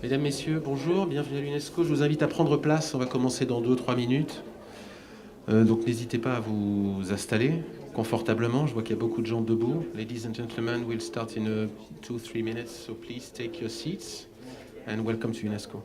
Mesdames, Messieurs, bonjour, bienvenue à l'UNESCO. Je vous invite à prendre place, on va commencer dans 2-3 minutes. Donc n'hésitez pas à vous installer confortablement, je vois qu'il y a beaucoup de gens debout. Ladies and gentlemen, we'll start in 2-3 minutes, so please take your seats and welcome to UNESCO.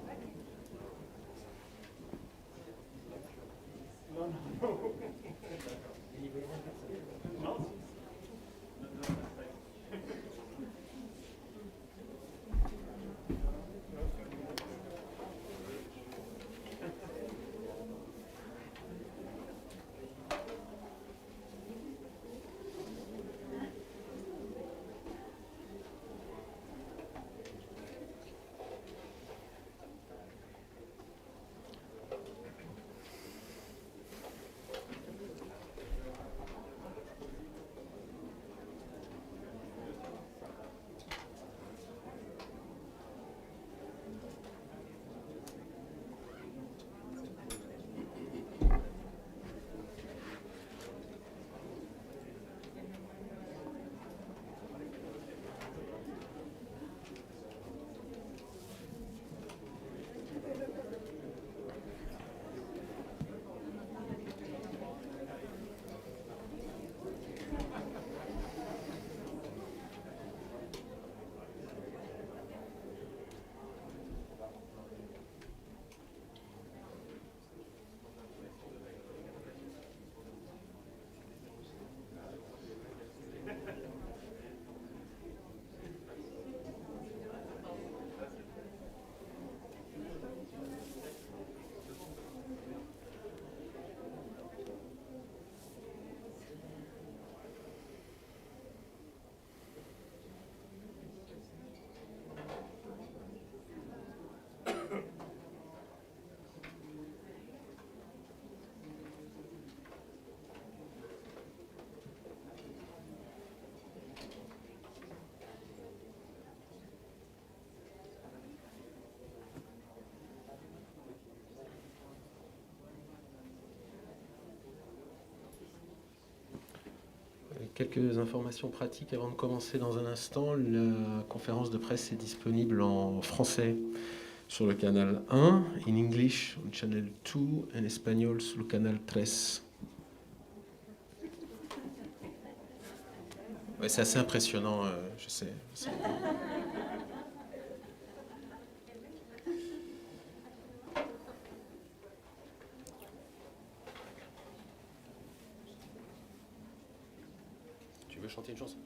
Quelques informations pratiques avant de commencer dans un instant. La conférence de presse est disponible en français sur le canal 1, in English on channel 2, en espagnol sur le canal 3. Ouais, c'est assez impressionnant, je sais. Tu veux chanter une chanson ?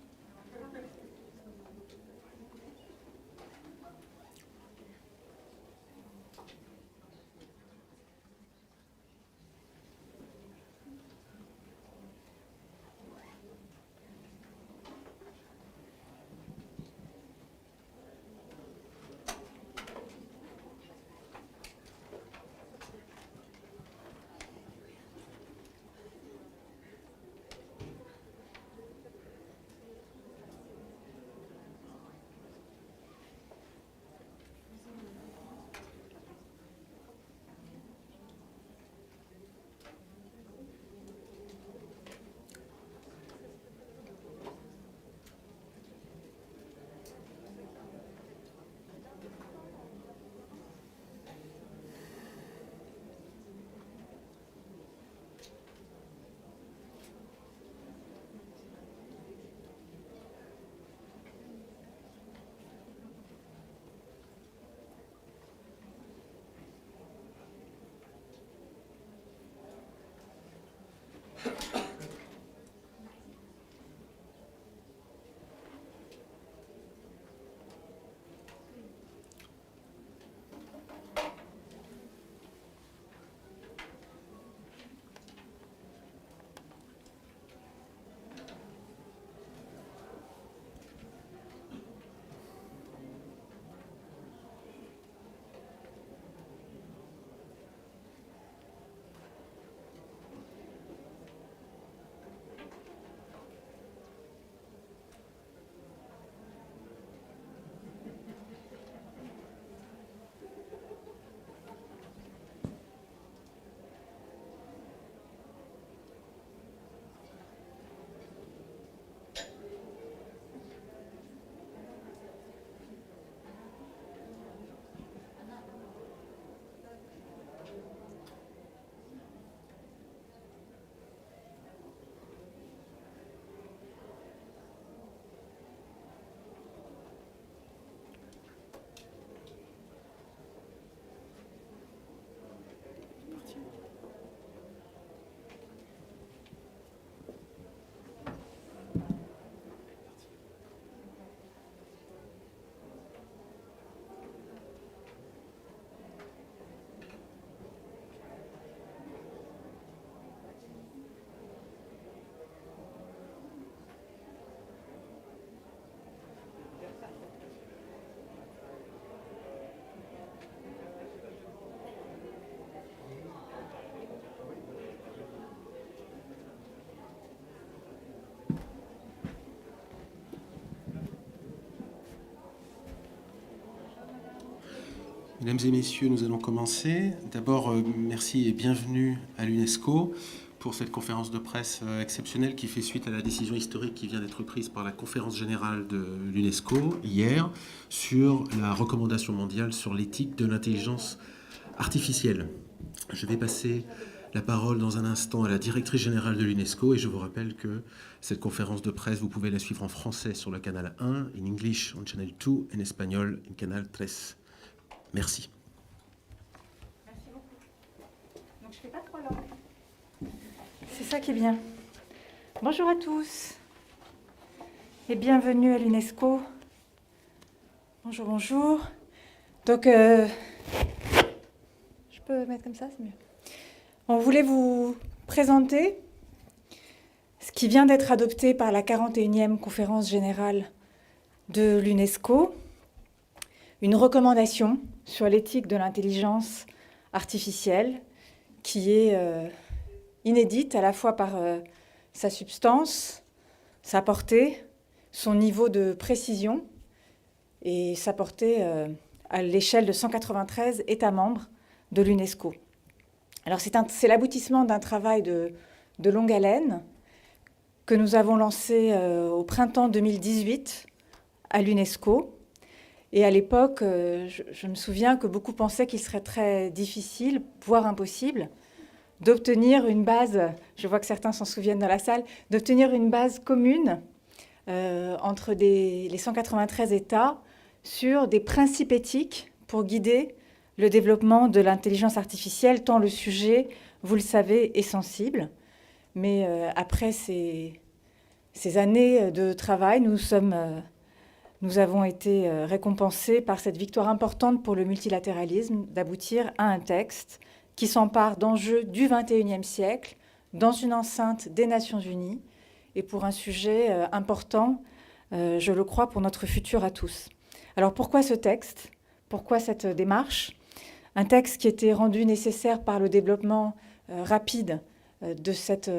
Mesdames et messieurs, nous allons commencer. D'abord, merci et bienvenue à l'UNESCO pour cette conférence de presse exceptionnelle qui fait suite à la décision historique qui vient d'être prise par la conférence générale de l'UNESCO hier sur la recommandation mondiale sur l'éthique de l'intelligence artificielle. Je vais passer la parole dans un instant à la directrice générale de l'UNESCO et je vous rappelle que cette conférence de presse, vous pouvez la suivre en français sur le canal 1, in English on channel 2, en espagnol en canal 3. Merci. Merci beaucoup. Donc je fais pas trop long. C'est ça qui est bien. Bonjour à tous et bienvenue à l'UNESCO. Bonjour, bonjour. Donc je peux mettre comme ça, c'est mieux. On voulait vous présenter ce qui vient d'être adopté par la 41e conférence générale de l'UNESCO, une recommandation sur l'éthique de l'intelligence artificielle qui est inédite à la fois par sa substance, sa portée, son niveau de précision et sa portée à l'échelle de 193 États membres de l'UNESCO. Alors c'est l'aboutissement d'un travail de longue haleine que nous avons lancé au printemps 2018 à l'UNESCO. Et à l'époque, je me souviens que beaucoup pensaient qu'il serait très difficile, voire impossible, d'obtenir une base, je vois que certains s'en souviennent dans la salle, d'obtenir une base commune entre les 193 États sur des principes éthiques pour guider le développement de l'intelligence artificielle, tant le sujet, vous le savez, est sensible. Mais après ces années de travail, nous avons été récompensés par cette victoire importante pour le multilatéralisme d'aboutir à un texte qui s'empare d'enjeux du XXIe siècle dans une enceinte des Nations Unies et pour un sujet important, je le crois, pour notre futur à tous. Alors pourquoi ce texte ? Pourquoi cette démarche ? Un texte qui était rendu nécessaire par le développement rapide de cette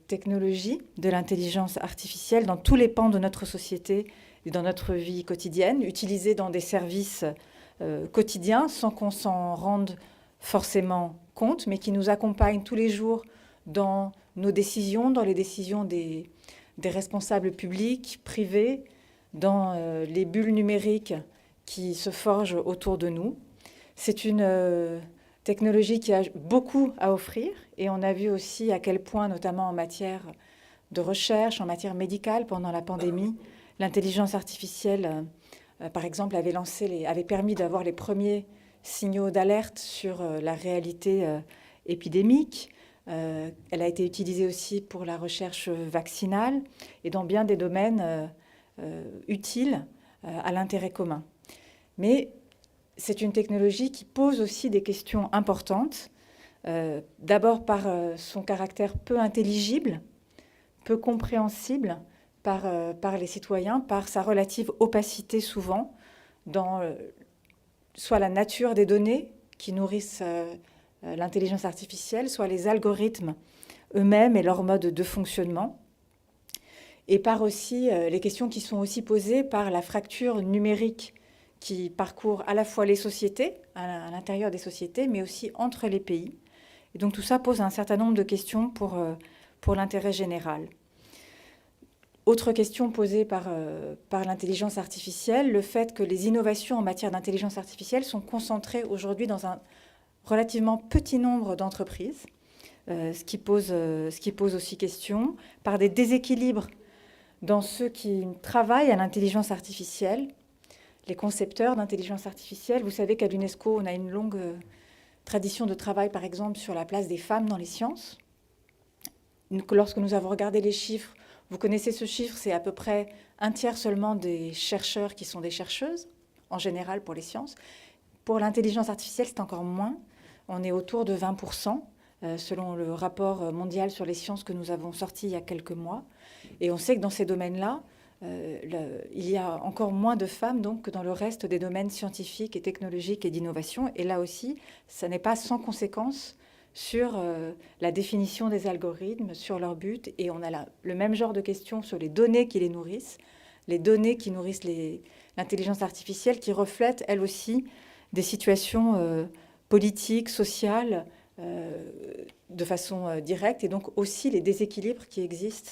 technologie, de l'intelligence artificielle dans tous les pans de notre société et dans notre vie quotidienne, utilisée dans des services quotidiens sans qu'on s'en rende forcément compte, mais qui nous accompagne tous les jours dans nos décisions, dans les décisions des responsables publics, privés, dans les bulles numériques qui se forgent autour de nous. C'est une technologie qui a beaucoup à offrir et on a vu aussi à quel point, notamment en matière de recherche, en matière médicale, pendant la pandémie, l'intelligence artificielle, par exemple, avait permis d'avoir les premiers signaux d'alerte sur la réalité épidémique. Elle a été utilisée aussi pour la recherche vaccinale et dans bien des domaines utiles à l'intérêt commun. Mais c'est une technologie qui pose aussi des questions importantes, d'abord par son caractère peu intelligible, peu compréhensible par les citoyens, par sa relative opacité souvent dans soit la nature des données qui nourrissent l'intelligence artificielle, soit les algorithmes eux-mêmes et leur mode de fonctionnement, et par aussi les questions qui sont aussi posées par la fracture numérique qui parcourt à la fois les sociétés, à l'intérieur des sociétés, mais aussi entre les pays. Et donc tout ça pose un certain nombre de questions pour l'intérêt général. Autre question posée par l'intelligence artificielle, le fait que les innovations en matière d'intelligence artificielle sont concentrées aujourd'hui dans un relativement petit nombre d'entreprises, ce qui pose aussi question, par des déséquilibres dans ceux qui travaillent à l'intelligence artificielle, les concepteurs d'intelligence artificielle. Vous savez qu'à l'UNESCO, on a une longue tradition de travail, par exemple, sur la place des femmes dans les sciences. Lorsque nous avons regardé les chiffres, vous connaissez ce chiffre, c'est à peu près un tiers seulement des chercheurs qui sont des chercheuses, en général pour les sciences. Pour l'intelligence artificielle, c'est encore moins. On est autour de 20%, selon le rapport mondial sur les sciences que nous avons sorti il y a quelques mois. Et on sait que dans ces domaines-là, il y a encore moins de femmes donc, que dans le reste des domaines scientifiques et technologiques et d'innovation. Et là aussi, ça n'est pas sans conséquence sur la définition des algorithmes, sur leur but. Et on a là le même genre de questions sur les données qui les nourrissent, les données qui nourrissent l'intelligence artificielle, qui reflètent, elles aussi, des situations politiques, sociales, de façon directe, et donc aussi les déséquilibres qui existent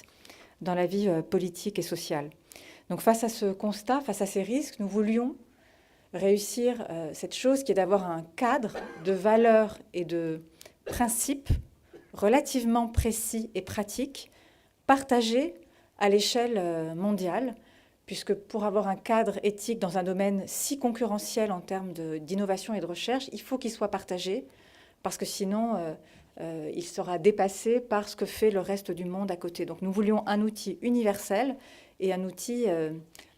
dans la vie politique et sociale. Donc face à ce constat, face à ces risques, nous voulions réussir cette chose qui est d'avoir un cadre de valeurs et de principes relativement précis et pratiques, partagés à l'échelle mondiale, puisque pour avoir un cadre éthique dans un domaine si concurrentiel en termes d'innovation et de recherche, il faut qu'il soit partagé, parce que sinon, il sera dépassé par ce que fait le reste du monde à côté. Donc nous voulions un outil universel et un outil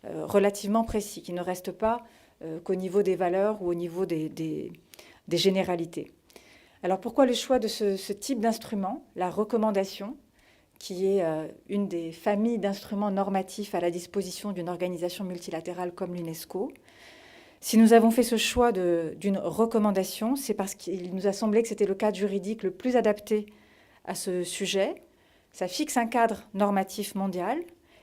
relativement précis, qui ne reste pas qu'au niveau des valeurs ou au niveau des généralités. Alors pourquoi le choix de ce type d'instrument, la recommandation, qui est une des familles d'instruments normatifs à la disposition d'une organisation multilatérale comme l'UNESCO? Si nous avons fait ce choix d'une recommandation, c'est parce qu'il nous a semblé que c'était le cadre juridique le plus adapté à ce sujet. Ça fixe un cadre normatif mondial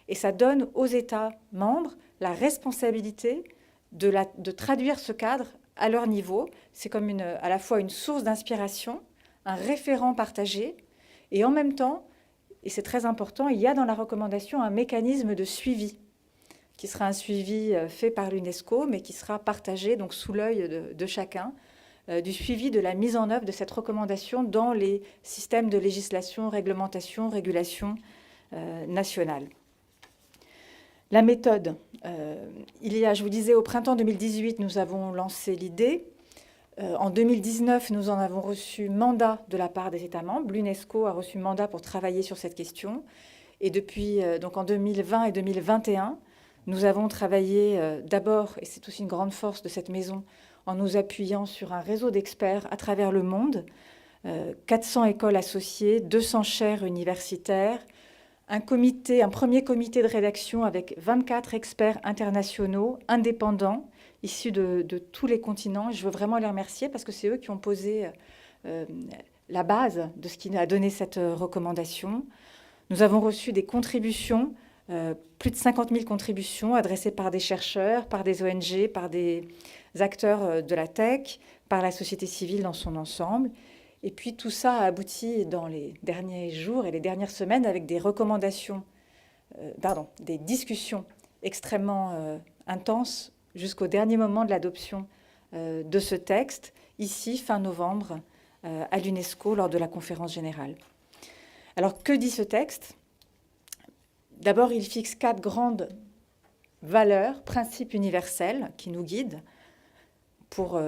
et ça donne aux États membres la responsabilité de traduire ce cadre à leur niveau. C'est comme à la fois une source d'inspiration, un référent partagé, et en même temps, et c'est très important, il y a dans la recommandation un mécanisme de suivi, qui sera un suivi fait par l'UNESCO, mais qui sera partagé donc sous l'œil de chacun, du suivi de la mise en œuvre de cette recommandation dans les systèmes de législation, réglementation, régulation nationale. La méthode. Je vous disais, au printemps 2018, nous avons lancé l'idée. En 2019, nous en avons reçu mandat de la part des États membres. L'UNESCO a reçu mandat pour travailler sur cette question. Et depuis, donc en 2020 et 2021, nous avons travaillé d'abord, et c'est aussi une grande force de cette maison, en nous appuyant sur un réseau d'experts à travers le monde, 400 écoles associées, 200 chaires universitaires, un premier comité de rédaction avec 24 experts internationaux, indépendants, issus de tous les continents. Je veux vraiment les remercier parce que c'est eux qui ont posé la base de ce qui a donné cette recommandation. Nous avons reçu des contributions, plus de 50 000 contributions adressées par des chercheurs, par des ONG, par des acteurs de la tech, par la société civile dans son ensemble. Et puis tout ça a abouti dans les derniers jours et les dernières semaines avec des recommandations, des discussions extrêmement intenses jusqu'au dernier moment de l'adoption de ce texte, ici, fin novembre, à l'UNESCO, lors de la conférence générale. Alors, que dit ce texte? D'abord, il fixe 4 grandes valeurs, principes universels qui nous guident pour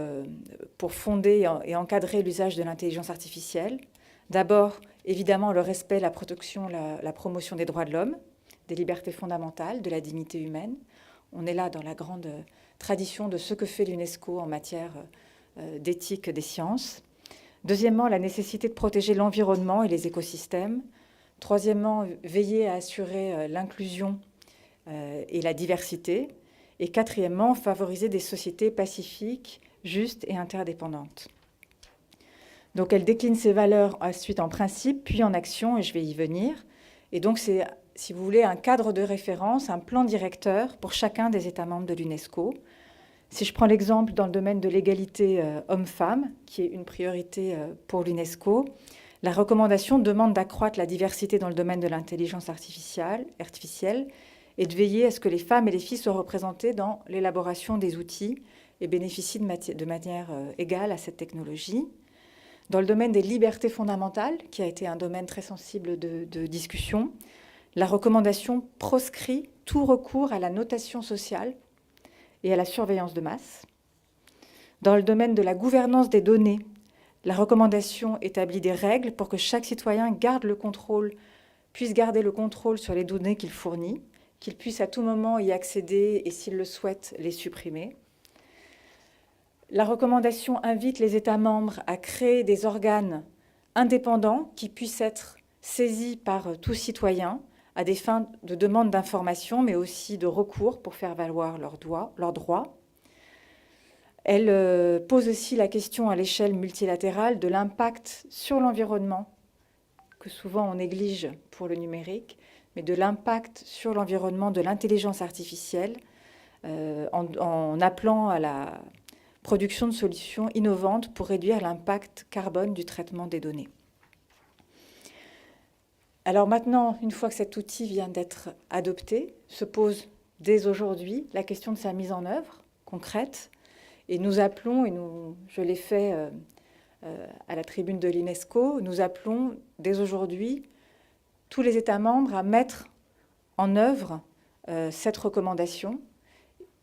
fonder et encadrer l'usage de l'intelligence artificielle. D'abord, évidemment, le respect, la protection, la promotion des droits de l'homme, des libertés fondamentales, de la dignité humaine. On est là dans la grande tradition de ce que fait l'UNESCO en matière d'éthique des sciences. Deuxièmement, la nécessité de protéger l'environnement et les écosystèmes. Troisièmement, veiller à assurer l'inclusion et la diversité. Et quatrièmement, favoriser des sociétés pacifiques, justes et interdépendantes. Donc elle décline ces valeurs ensuite en principe, puis en action, et je vais y venir. Et donc c'est, si vous voulez, un cadre de référence, un plan directeur pour chacun des États membres de l'UNESCO. Si je prends l'exemple dans le domaine de l'égalité homme-femme, qui est une priorité pour l'UNESCO, la recommandation demande d'accroître la diversité dans le domaine de l'intelligence artificielle et de veiller à ce que les femmes et les filles soient représentées dans l'élaboration des outils et bénéficient de manière égale à cette technologie. Dans le domaine des libertés fondamentales, qui a été un domaine très sensible de discussion, la recommandation proscrit tout recours à la notation sociale et à la surveillance de masse. Dans le domaine de la gouvernance des données, la recommandation établit des règles pour que chaque citoyen puisse garder le contrôle sur les données qu'il fournit, qu'il puisse à tout moment y accéder et, s'il le souhaite, les supprimer. La recommandation invite les États membres à créer des organes indépendants qui puissent être saisis par tout citoyen à des fins de demande d'information, mais aussi de recours pour faire valoir leurs droits. Elle pose aussi la question à l'échelle multilatérale de l'impact sur l'environnement, que souvent on néglige pour le numérique, mais de l'impact sur l'environnement de l'intelligence artificielle, en appelant à la production de solutions innovantes pour réduire l'impact carbone du traitement des données. Alors maintenant, une fois que cet outil vient d'être adopté, se pose dès aujourd'hui la question de sa mise en œuvre concrète. Et nous appelons, je l'ai fait à la tribune de l'UNESCO, nous appelons dès aujourd'hui tous les États membres à mettre en œuvre cette recommandation,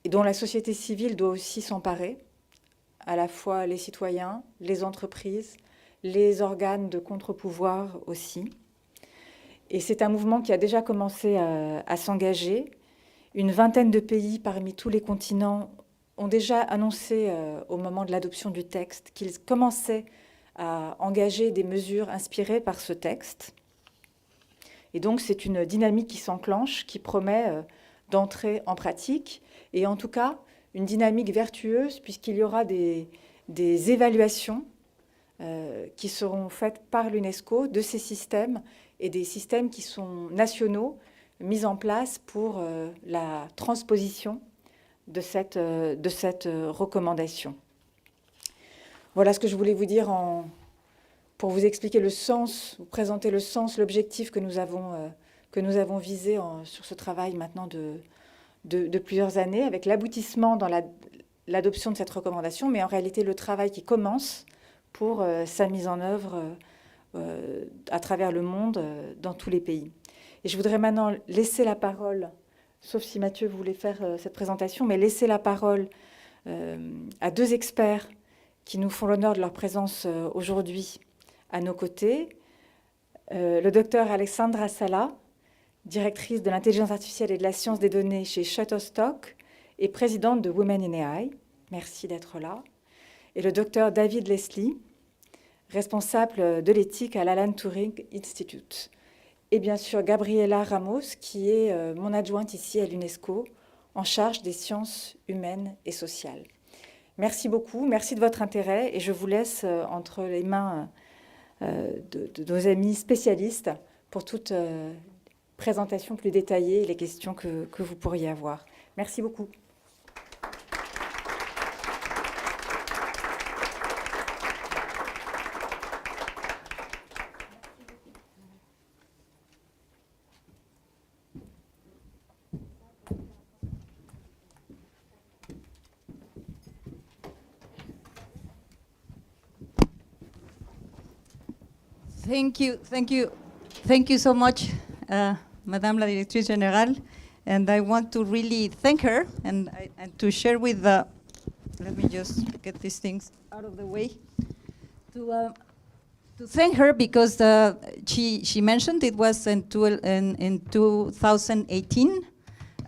et dont la société civile doit aussi s'emparer, à la fois les citoyens, les entreprises, les organes de contre-pouvoir aussi. Et c'est un mouvement qui a déjà commencé à s'engager. Une vingtaine de pays parmi tous les continents ont déjà annoncé au moment de l'adoption du texte qu'ils commençaient à engager des mesures inspirées par ce texte. Et donc c'est une dynamique qui s'enclenche, qui promet d'entrer en pratique, et en tout cas une dynamique vertueuse puisqu'il y aura des évaluations qui seront faites par l'UNESCO de ces systèmes et des systèmes qui sont nationaux mis en place pour la transposition de cette recommandation. Voilà ce que je voulais vous dire pour vous expliquer le sens, vous présenter le sens, l'objectif que nous avons visé sur ce travail maintenant de plusieurs années, avec l'aboutissement dans l'adoption de cette recommandation, mais en réalité le travail qui commence pour sa mise en œuvre à travers le monde, dans tous les pays. Et je voudrais maintenant laisser la parole, sauf si Mathieu voulait faire cette présentation, mais laisser la parole à deux experts qui nous font l'honneur de leur présence aujourd'hui à nos côtés. Le docteur Alexandra Sala, directrice de l'intelligence artificielle et de la science des données chez Shutterstock et présidente de Women in AI. Merci d'être là. Et le docteur David Leslie, responsable de l'éthique à l'Alan Turing Institute. Et bien sûr, Gabriela Ramos, qui est mon adjointe ici à l'UNESCO, en charge des sciences humaines et sociales. Merci beaucoup, merci de votre intérêt, et je vous laisse entre les mains de nos amis spécialistes pour toute présentation plus détaillée et les questions que vous pourriez avoir. Merci beaucoup. Thank you so much, Madame la Directrice Générale. And I want to really thank her and to share with let me just get these things out of the way. To thank her because she mentioned it was in 2018,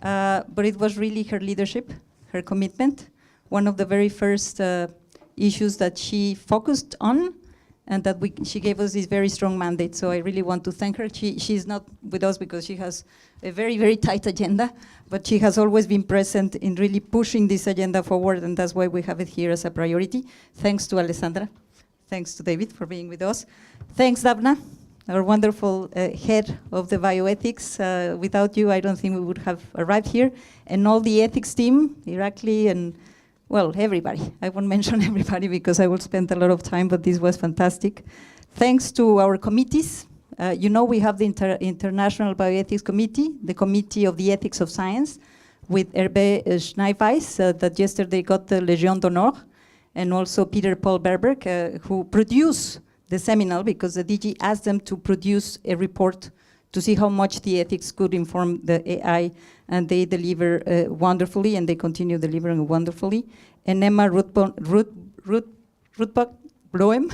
but it was really her leadership, her commitment, one of the very first issues that she focused on, and that she gave us this very strong mandate. So I really want to thank her. She's not with us because she has a very, very tight agenda, but she has always been present in really pushing this agenda forward, and that's why we have it here as a priority. Thanks to Alessandra. Thanks to David for being with us. Thanks, Dabna, our wonderful head of the bioethics. Without you, I don't think we would have arrived here. And all the ethics team, Irakli and well, everybody. I won't mention everybody because I will spend a lot of time, but this was fantastic. Thanks to our committees. You know, we have the International Bioethics Committee, the Committee of the Ethics of Science, with Hervé Schneeweiss, that yesterday got the Légion d'honneur, and also Peter Paul Berberg, who produced the seminal because the DG asked them to produce a report to see how much the ethics could inform the AI, and they deliver wonderfully, and they continue delivering wonderfully. And Emma Roetbak-Bloem,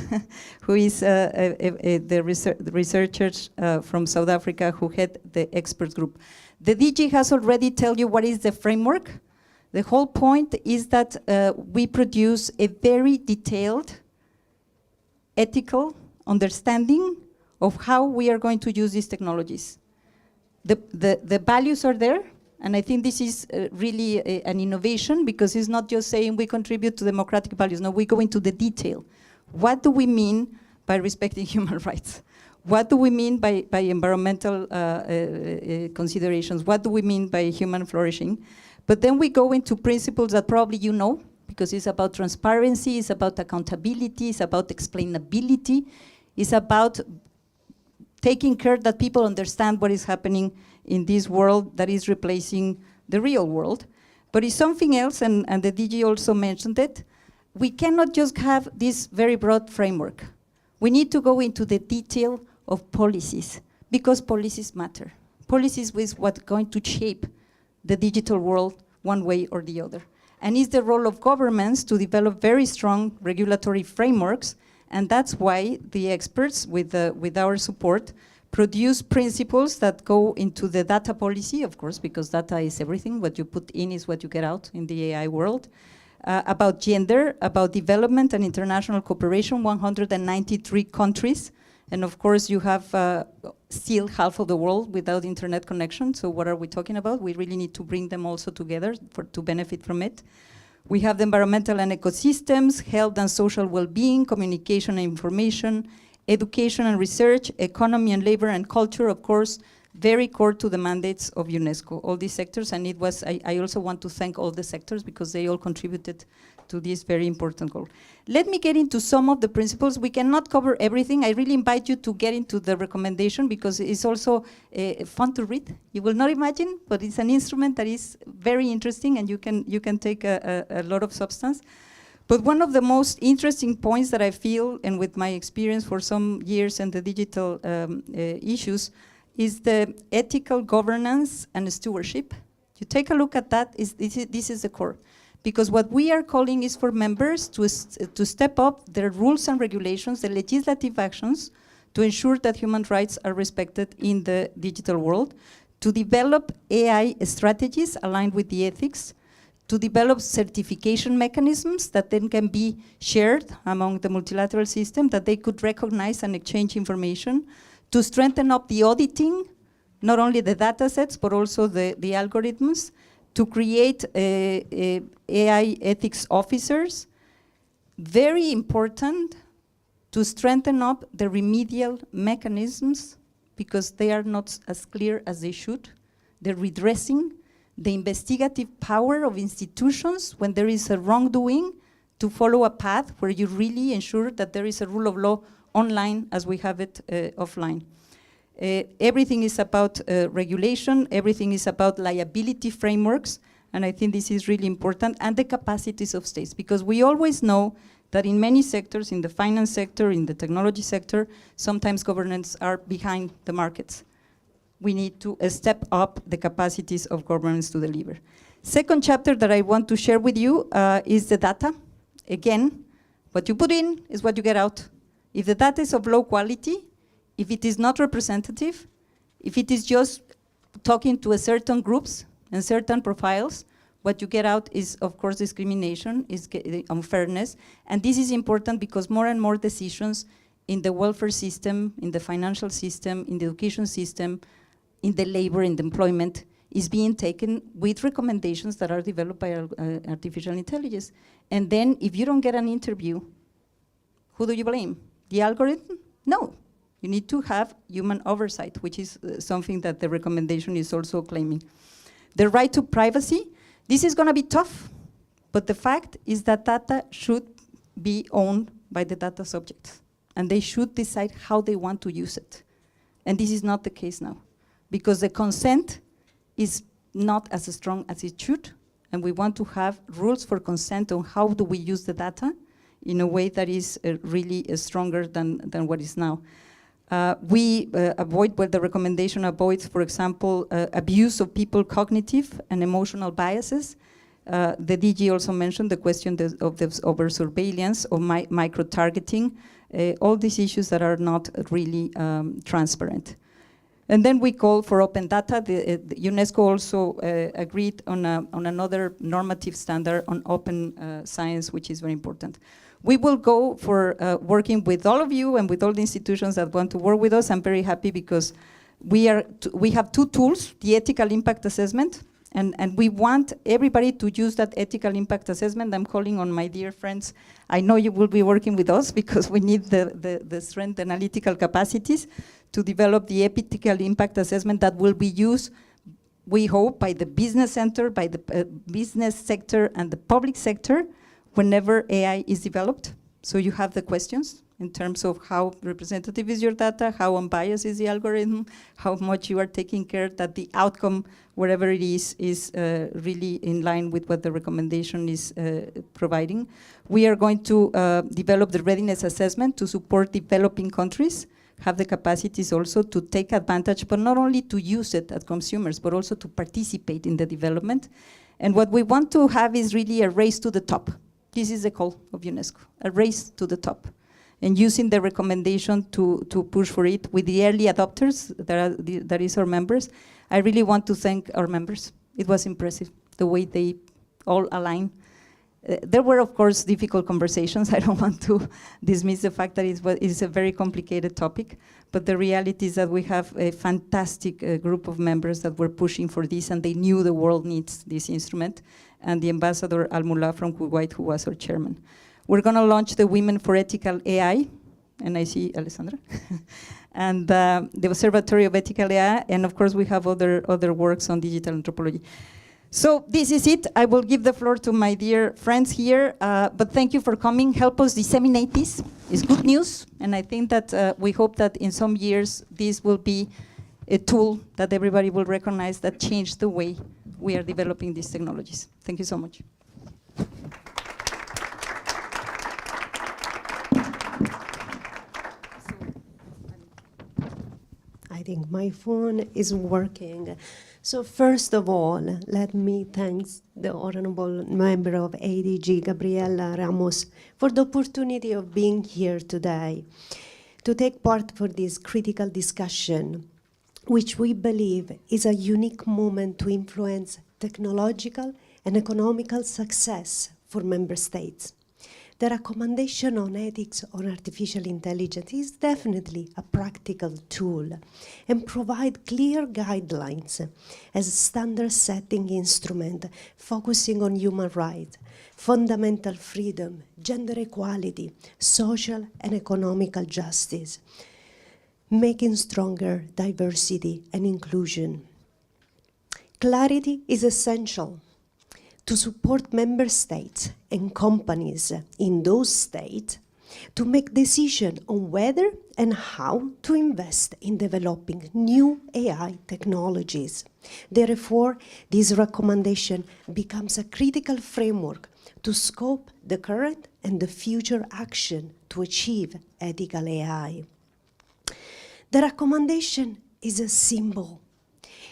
who is the researchers from South Africa who head the expert group. The DG has already told you what is the framework. The whole point is that we produce a very detailed ethical understanding of how we are going to use these technologies. The values are there, and I think this is really an innovation because it's not just saying we contribute to democratic values. No, we go into the detail. What do we mean by respecting human rights? What do we mean by environmental considerations? What do we mean by human flourishing? But then we go into principles that probably you know, because it's about transparency, it's about accountability, it's about explainability, it's about taking care that people understand what is happening in this world that is replacing the real world. But it's something else, and the DG also mentioned it. We cannot just have this very broad framework. We need to go into the detail of policies, because policies matter. Policies is what's going to shape the digital world one way or the other. And it's the role of governments to develop very strong regulatory frameworks, and that's why the experts, with our support, produce principles that go into the data policy, of course, because data is everything. What you put in is what you get out in the AI world. About gender, about development and international cooperation, 193 countries. And of course, you have still half of the world without internet connection. So what are we talking about? We really need to bring them also together to benefit from it. We have the environmental and ecosystems, health and social well-being, communication and information, education and research, economy and labor and culture, of course, very core to the mandates of UNESCO, all these sectors. And it was, I also want to thank all the sectors because they all contributed to this very important goal. Let me get into some of the principles. We cannot cover everything. I really invite you to get into the recommendation because it's also fun to read. You will not imagine, but it's an instrument that is very interesting and you can take a lot of substance. But one of the most interesting points that I feel, and with my experience for some years in the digital issues, is the ethical governance and stewardship. You take a look at that, this is the core. Because what we are calling is for members to step up their rules and regulations, the legislative actions, to ensure that human rights are respected in the digital world, to develop AI strategies aligned with the ethics, to develop certification mechanisms that then can be shared among the multilateral system, that they could recognize and exchange information, to strengthen up the auditing, not only the data sets, but also the algorithms, to create AI ethics officers. Very important to strengthen up the remedial mechanisms because they are not as clear as they should. The redressing, the investigative power of institutions when there is a wrongdoing, to follow a path where you really ensure that there is a rule of law online as we have it offline. Everything is about regulation, everything is about liability frameworks, and I think this is really important, and the capacities of states, because we always know that in many sectors, in the finance sector, in the technology sector, sometimes governments are behind the markets. We need to step up the capacities of governments to deliver. Second chapter that I want to share with you is the data. Again, what you put in is what you get out. If the data is of low quality, if it is not representative, if it is just talking to a certain groups and certain profiles, what you get out is, of course, discrimination, is unfairness. And this is important because more and more decisions in the welfare system, in the financial system, in the education system, in the labor, in the employment, is being taken with recommendations that are developed by artificial intelligence. And then if you don't get an interview, who do you blame? The algorithm? No. You need to have human oversight, which is something that the recommendation is also claiming. The right to privacy, this is going to be tough, but the fact is that data should be owned by the data subjects, and they should decide how they want to use it. And this is not the case now, because the consent is not as strong as it should, and we want to have rules for consent on how do we use the data in a way that is really stronger than what is now. We avoid, well, the recommendation avoids, for example, abuse of people cognitive and emotional biases. The DG also mentioned the question of over surveillance or micro-targeting, all these issues that are not really transparent. And then we call for open data. The UNESCO also agreed on another normative standard on open science, which is very important. We will go for working with all of you and with all the institutions that want to work with us. I'm very happy because we have two tools, the ethical impact assessment, and we want everybody to use that ethical impact assessment. I'm calling on my dear friends. I know you will be working with us because we need the strength analytical capacities to develop the ethical impact assessment that will be used, we hope, by the business center, by the business sector and the public sector, whenever AI is developed. So you have the questions in terms of how representative is your data, how unbiased is the algorithm, how much you are taking care that the outcome, wherever it is really in line with what the recommendation is providing. We are going to develop the readiness assessment to support developing countries, have the capacities also to take advantage, but not only to use it as consumers, but also to participate in the development. And what we want to have is really a race to the top. This is the call of UNESCO, a race to the top. And using the recommendation to push for it with the early adopters, that is our members. I really want to thank our members. It was impressive, the way they all align. There were, of course, difficult conversations. I don't want to dismiss the fact that it's a very complicated topic, but the reality is that we have a fantastic group of members that were pushing for this, and they knew the world needs this instrument, and the Ambassador Al-Mullah from Kuwait, who was our chairman. We're going to launch the Women for Ethical AI, and I see Alessandra, and the Observatory of Ethical AI, and of course we have other works on digital anthropology. So this is it. I will give the floor to my dear friends here, but thank you for coming. Help us disseminate this. It's good news, and I think that we hope that in some years this will be a tool that everybody will recognize that changed the way we are developing these technologies. Thank you so much. I think my phone is working. So first of all, let me thank the honorable member of ADG, Gabriela Ramos, for the opportunity of being here today to take part for this critical discussion, which we believe is a unique moment to influence technological and economical success for member states. The recommendation on ethics on artificial intelligence is definitely a practical tool and provide clear guidelines as a standard-setting instrument focusing on human rights, fundamental freedom, gender equality, social and economical justice, making stronger diversity and inclusion. Clarity is essential to support member states and companies in those states to make decisions on whether and how to invest in developing new AI technologies. Therefore, this recommendation becomes a critical framework to scope the current and the future action to achieve ethical AI. The recommendation is a symbol.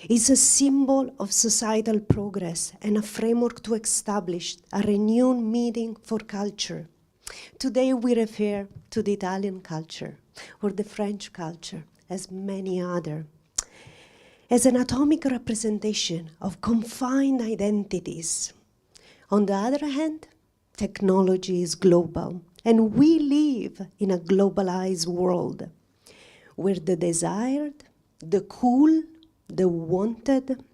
It's a symbol of societal progress and a framework to establish a renewed meaning for culture. Today we refer to the Italian culture or the French culture as many others, as an atomic representation of confined identities. On the other hand, technology is global, and we live in a globalized world where the desired, the cool, the wanted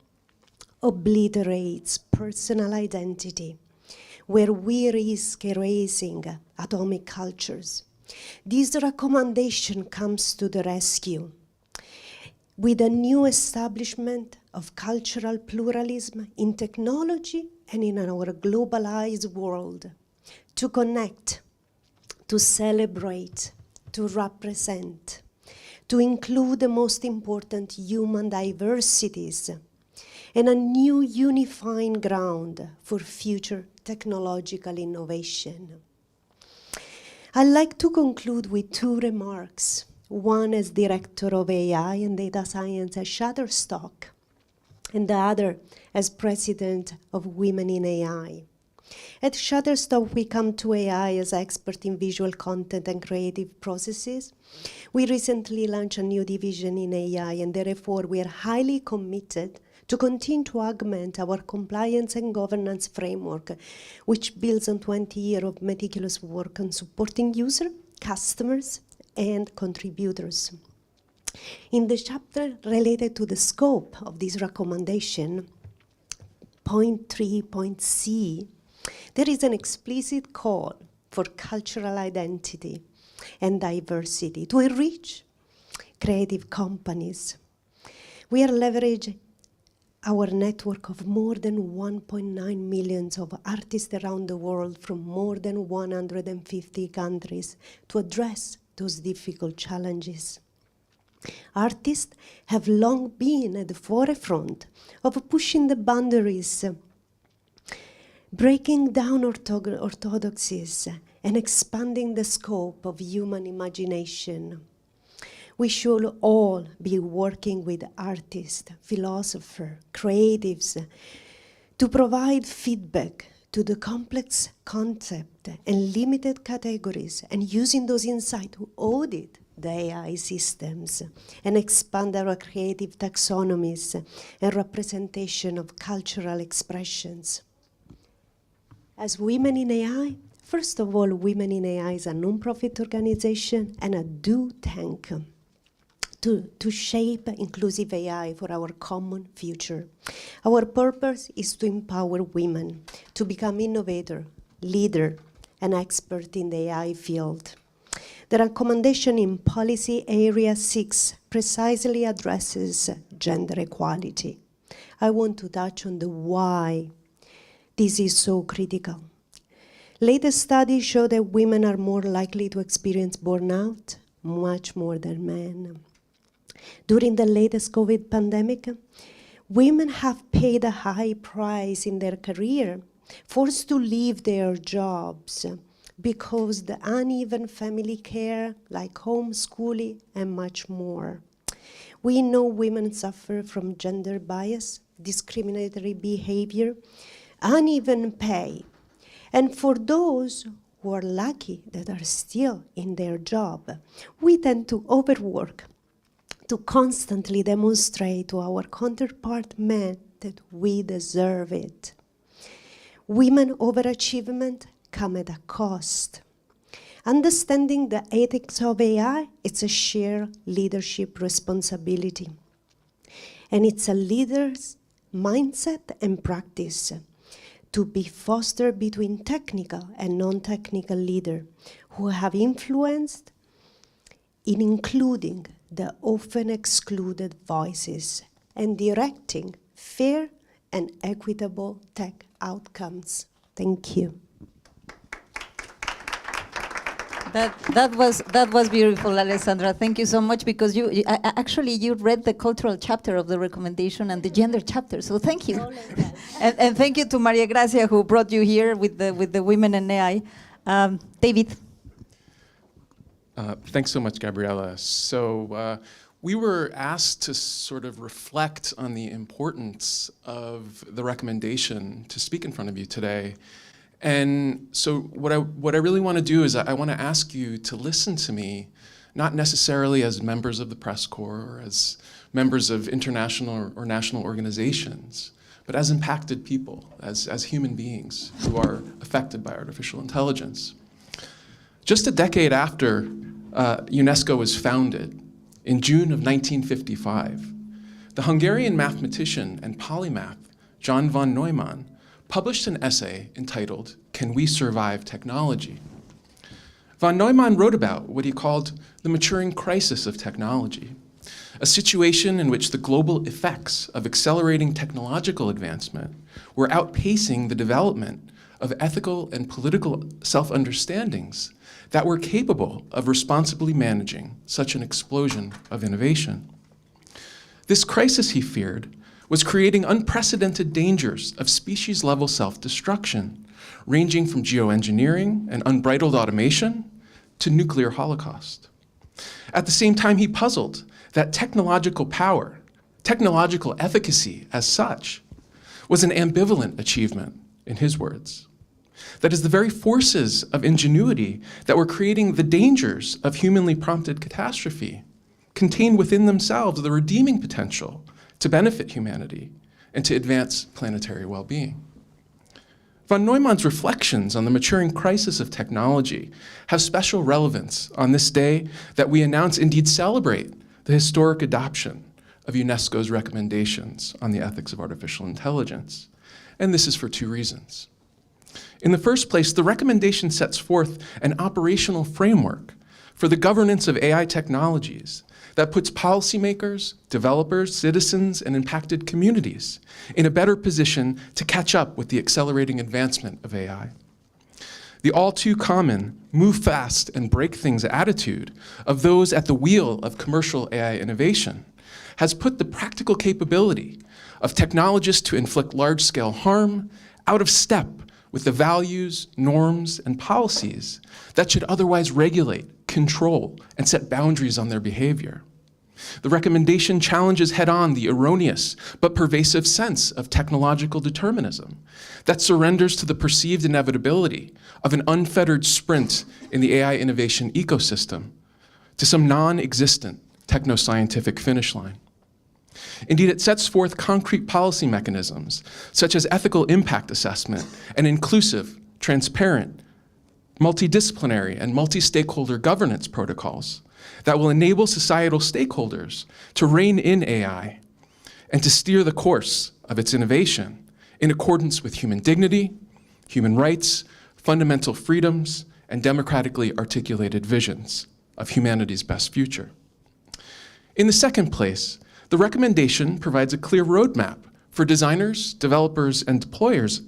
obliterates personal identity, where we risk erasing atomic cultures. This recommendation comes to the rescue with a new establishment of cultural pluralism in technology and in our globalized world, to connect, to celebrate, to represent, to include the most important human diversities, and a new unifying ground for future technological innovation. I'd like to conclude with two remarks, one as Director of AI and Data Science at Shutterstock, and the other as President of Women in AI. At Shutterstock, we come to AI as expert in visual content and creative processes. We recently launched a new division in AI, and therefore we are highly committed to continue to augment our compliance and governance framework, which builds on 20 years of meticulous work on supporting users, customers, and contributors. In the chapter related to the scope of this recommendation, point 3.c, there is an explicit call for cultural identity and diversity to enrich creative companies. We are leveraging our network of more than 1.9 million of artists around the world from more than 150 countries to address those difficult challenges. Artists have long been at the forefront of pushing the boundaries, breaking down orthodoxies, and expanding the scope of human imagination. We should all be working with artists, philosophers, creatives, to provide feedback to the complex concept and limited categories, and using those insights to audit the AI systems and expand our creative taxonomies and representation of cultural expressions. As Women in AI, first of all, Women in AI is a non-profit organization, and I do thank to shape inclusive AI for our common future. Our purpose is to empower women to become innovator, leader, and expert in the AI field. The recommendation in Policy Area 6 precisely addresses gender equality. I want to touch on the why this is so critical. Latest studies show that women are more likely to experience burnout, much more than men. During the latest COVID pandemic, women have paid a high price in their career, forced to leave their jobs because the uneven family care, like homeschooling and much more. We know women suffer from gender bias, discriminatory behavior, uneven pay. And for those who are lucky that are still in their job, we tend to overwork, to constantly demonstrate to our counterpart men that we deserve it. Women overachievement come at a cost. Understanding the ethics of AI, it's a shared leadership responsibility. And it's a leader's mindset and practice to be fostered between technical and non-technical leaders who have influenced in including the often excluded voices and directing fair and equitable tech outcomes. Thank you. That was beautiful, Alessandra. Thank you so much, because you actually read the cultural chapter of the recommendation and the gender chapter. So thank you, and thank you to Maria Gracia, who brought you here with the women in AI. David. Thanks so much, Gabriella. So we were asked to sort of reflect on the importance of the recommendation to speak in front of you today. And so what I really want to do is I want to ask you to listen to me, not necessarily as members of the press corps or as members of international or national organizations, but as impacted people, as human beings who are affected by artificial intelligence. Just a decade after UNESCO was founded, in June of 1955, the Hungarian mathematician and polymath John von Neumann published an essay entitled, "Can We Survive Technology?" Von Neumann wrote about what he called the maturing crisis of technology, a situation in which the global effects of accelerating technological advancement were outpacing the development of ethical and political self-understandings that were capable of responsibly managing such an explosion of innovation. This crisis, he feared, was creating unprecedented dangers of species-level self-destruction, ranging from geoengineering and unbridled automation to nuclear holocaust. At the same time, he puzzled that technological power, technological efficacy as such, was an ambivalent achievement, in his words. That is, the very forces of ingenuity that were creating the dangers of humanly prompted catastrophe contained within themselves the redeeming potential to benefit humanity and to advance planetary well-being. Von Neumann's reflections on the maturing crisis of technology have special relevance on this day that we announce, indeed celebrate, the historic adoption of UNESCO's recommendations on the ethics of artificial intelligence. And this is for two reasons. In the first place, the recommendation sets forth an operational framework for the governance of AI technologies that puts policymakers, developers, citizens, and impacted communities in a better position to catch up with the accelerating advancement of AI. The all too common move fast and break things attitude of those at the wheel of commercial AI innovation has put the practical capability of technologists to inflict large-scale harm out of step with the values, norms, and policies that should otherwise regulate, control, and set boundaries on their behavior. The recommendation challenges head-on the erroneous but pervasive sense of technological determinism that surrenders to the perceived inevitability of an unfettered sprint in the AI innovation ecosystem to some non-existent techno-scientific finish line. Indeed, it sets forth concrete policy mechanisms, such as ethical impact assessment and inclusive, transparent, multidisciplinary, and multi-stakeholder governance protocols that will enable societal stakeholders to rein in AI and to steer the course of its innovation in accordance with human dignity, human rights, fundamental freedoms, and democratically articulated visions of humanity's best future. In the second place, the recommendation provides a clear roadmap for designers, developers, and deployers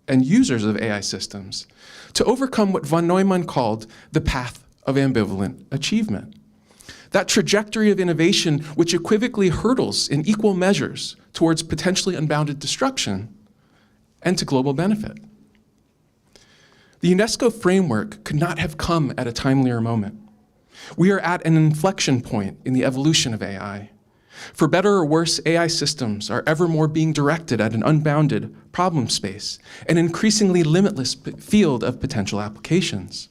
and users of AI systems to overcome what von Neumann called the path of ambivalent achievement. That trajectory of innovation which equivocally hurdles in equal measures towards potentially unbounded destruction and to global benefit. The UNESCO framework could not have come at a timelier moment. We are at an inflection point in the evolution of AI. For better or worse, AI systems are ever more being directed at an unbounded problem space, an increasingly limitless field of potential applications.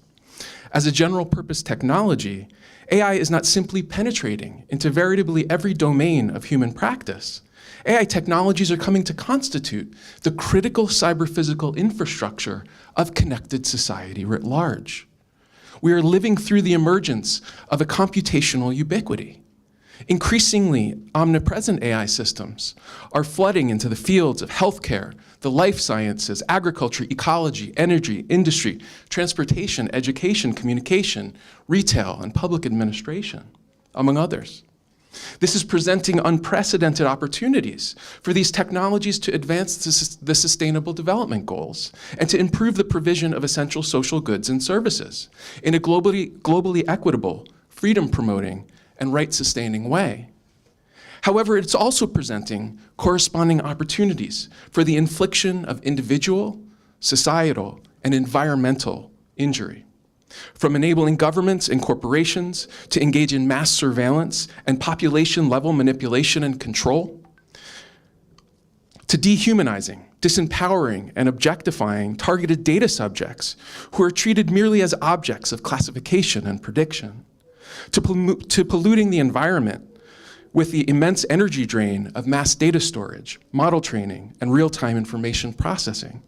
As a general purpose technology, AI is not simply penetrating into veritably every domain of human practice. AI technologies are coming to constitute the critical cyber-physical infrastructure of connected society writ large. We are living through the emergence of a computational ubiquity. Increasingly omnipresent AI systems are flooding into the fields of healthcare, the life sciences, agriculture, ecology, energy, industry, transportation, education, communication, retail, and public administration, among others. This is presenting unprecedented opportunities for these technologies to advance the Sustainable Development Goals and to improve the provision of essential social goods and services in a globally equitable, freedom-promoting, and right-sustaining way. However, it's also presenting corresponding opportunities for the infliction of individual, societal, and environmental injury. From enabling governments and corporations to engage in mass surveillance and population-level manipulation and control, to dehumanizing, disempowering, and objectifying targeted data subjects who are treated merely as objects of classification and prediction, to polluting the environment with the immense energy drain of mass data storage, model training, and real-time information processing,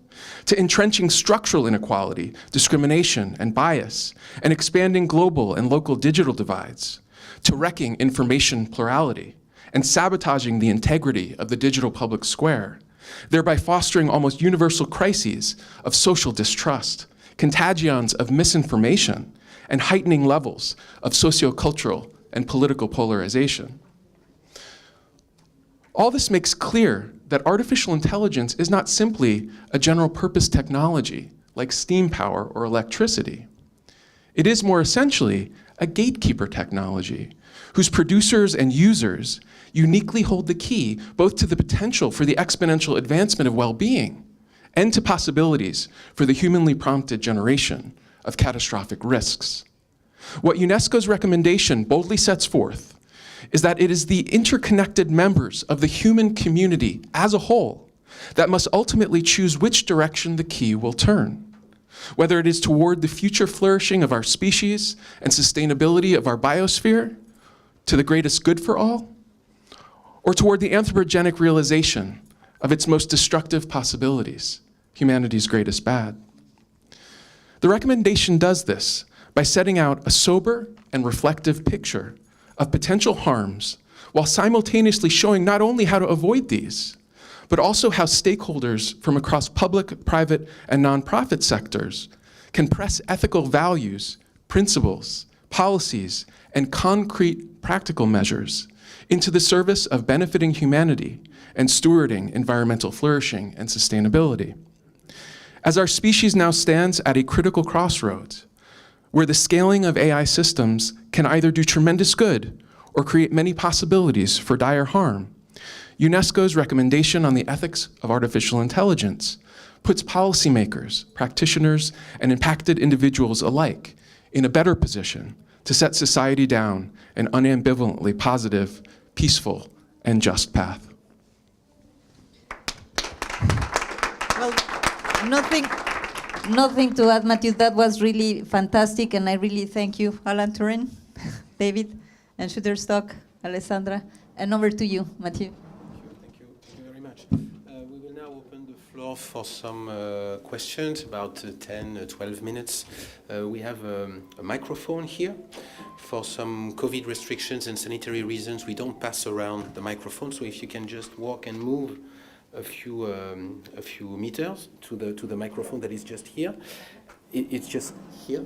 to entrenching structural inequality, discrimination, and bias, and expanding global and local digital divides, to wrecking information plurality, and sabotaging the integrity of the digital public square, thereby fostering almost universal crises of social distrust, contagions of misinformation, and heightening levels of sociocultural and political polarization. All this makes clear that artificial intelligence is not simply a general purpose technology like steam power or electricity. It is more essentially a gatekeeper technology whose producers and users uniquely hold the key both to the potential for the exponential advancement of well-being and to possibilities for the humanly prompted generation of catastrophic risks. What UNESCO's recommendation boldly sets forth is that it is the interconnected members of the human community as a whole that must ultimately choose which direction the key will turn, whether it is toward the future flourishing of our species and sustainability of our biosphere to the greatest good for all, or toward the anthropogenic realization of its most destructive possibilities, humanity's greatest bad. The recommendation does this by setting out a sober and reflective picture of potential harms while simultaneously showing not only how to avoid these, but also how stakeholders from across public, private, and nonprofit sectors can press ethical values, principles, policies, and concrete practical measures into the service of benefiting humanity and stewarding environmental flourishing and sustainability. As our species now stands at a critical crossroads, where the scaling of AI systems can either do tremendous good or create many possibilities for dire harm, UNESCO's recommendation on the ethics of artificial intelligence puts policymakers, practitioners, and impacted individuals alike in a better position to set society down an unambivalently positive, peaceful, and just path. Well, nothing to add, Matthew. That was really fantastic, and I really thank you, Alan Turin, David, and Shutterstock, Alessandra. And over to you, Matthew. Thank you very much. We will now open the floor for some questions, about 10, 12 minutes. We have a microphone here. For some COVID restrictions and sanitary reasons, we don't pass around the microphone, so if you can just walk and move a few meters to the microphone that is just here. It's just here,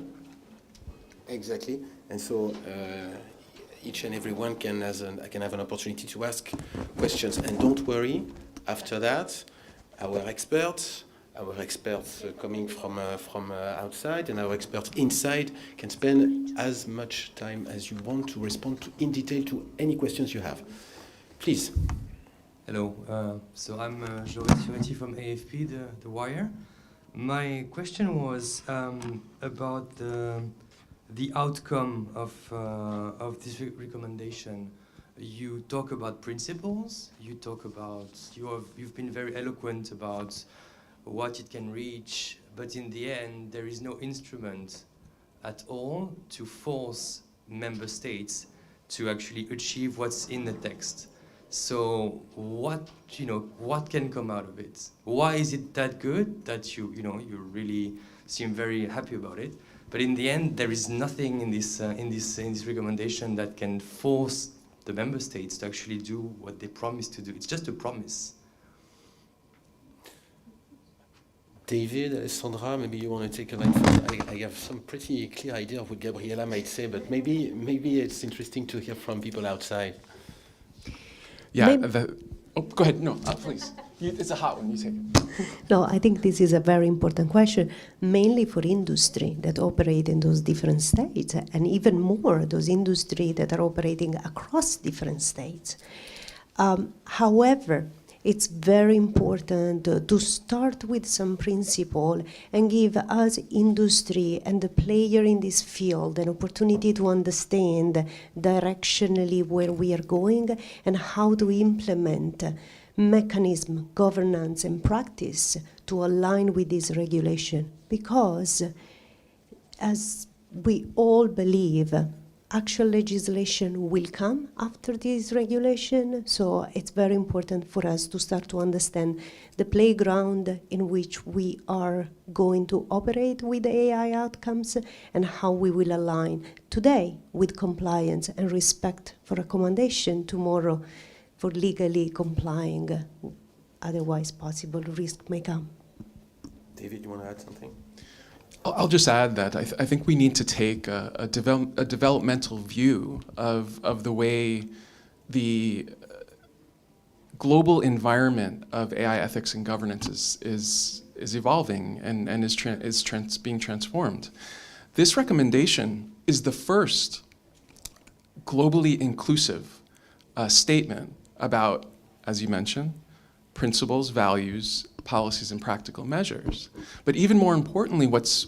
exactly, and so each and everyone can have an opportunity to ask questions. And don't worry, after that, our experts coming from outside and our experts inside can spend as much time as you want to respond in detail to any questions you have. Please. Hello, so I'm Jeudi from AFP, the Wire. My question was about the outcome of this recommendation. You talk about principles. You've been very eloquent about what it can reach, but in the end, there is no instrument at all to force member states to actually achieve what's in the text. So what can come out of it? Why is it that good that you really seem very happy about it? But in the end, there is nothing in this recommendation that can force the member states to actually do what they promised to do. It's just a promise. David, Alessandra, maybe you want to take a line first. I have some pretty clear idea of what Gabriela might say, but maybe it's interesting to hear from people outside. Yeah, go ahead. No, please. It's a hot one. You take it. No, I think this is a very important question, mainly for industry that operate in those different states, and even more those industry that are operating across different states. However, it's very important to start with some principle and give us industry and the player in this field an opportunity to understand directionally where we are going and how to implement mechanism, governance, and practice to align with this regulation. Because, as we all believe, actual legislation will come after this regulation, so it's very important for us to start to understand the playground in which we are going to operate with the AI outcomes and how we will align today with compliance and respect for recommendation, tomorrow for legally complying, otherwise possible risk may come. David, you want to add something? I'll just add that I think we need to take a developmental view of the way the global environment of AI ethics and governance is evolving and is being transformed. This recommendation is the first globally inclusive statement about, as you mentioned, principles, values, policies, and practical measures. But even more importantly, what's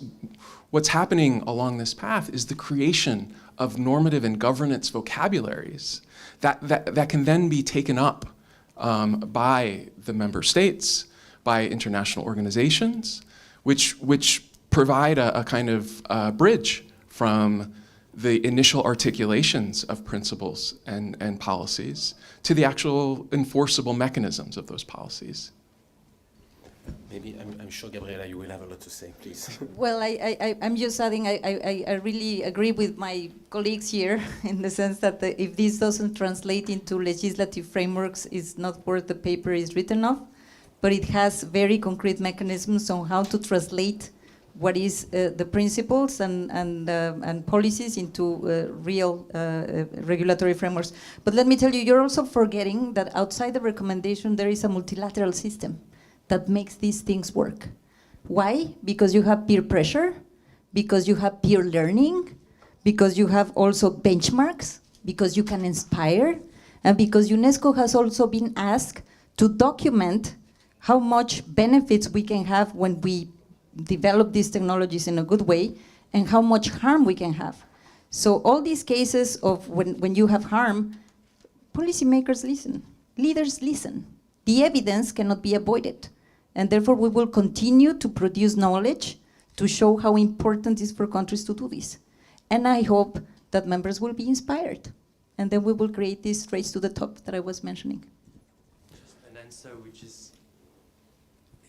happening along this path is the creation of normative and governance vocabularies that can then be taken up by the member states, by international organizations, which provide a kind of bridge from the initial articulations of principles and policies to the actual enforceable mechanisms of those policies. Maybe, I'm sure, Gabriela, you will have a lot to say, please. Well, I'm just adding, I really agree with my colleagues here in the sense that if this doesn't translate into legislative frameworks, it's not worth the paper it's written of, but it has very concrete mechanisms on how to translate what is the principles and policies into real regulatory frameworks. But let me tell you, you're also forgetting that outside the recommendation there is a multilateral system that makes these things work. Why? Because you have peer pressure, because you have peer learning, because you have also benchmarks, because you can inspire, and because UNESCO has also been asked to document how much benefits we can have when we develop these technologies in a good way, and how much harm we can have. So all these cases of when you have harm, policymakers listen, leaders listen. The evidence cannot be avoided. And therefore we will continue to produce knowledge to show how important it is for countries to do this. And I hope that members will be inspired. And then we will create this race to the top that I was mentioning. Just an answer which is,